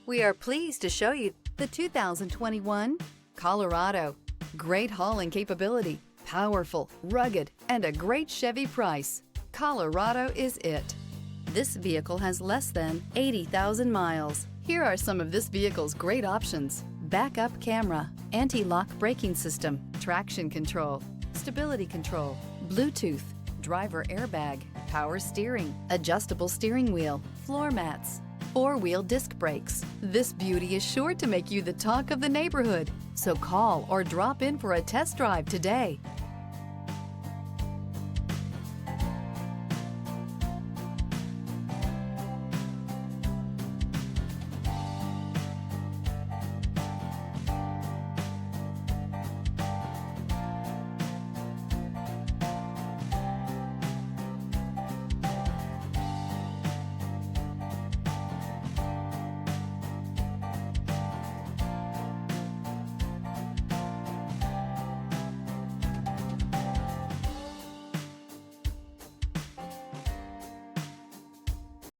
We are pleased to show you the 2021 Colorado. Great hauling capability, powerful, rugged, and a great Chevy price. Colorado is it. This vehicle has less than 80,000 miles. Here are some of this vehicle's great options: backup camera, anti-lock braking system, traction control, stability control, Bluetooth, driver airbag, power steering, adjustable steering wheel, floor mats, four-wheel disc brakes. This beauty is sure to make you the talk of the neighborhood. So call or drop in for a test drive today.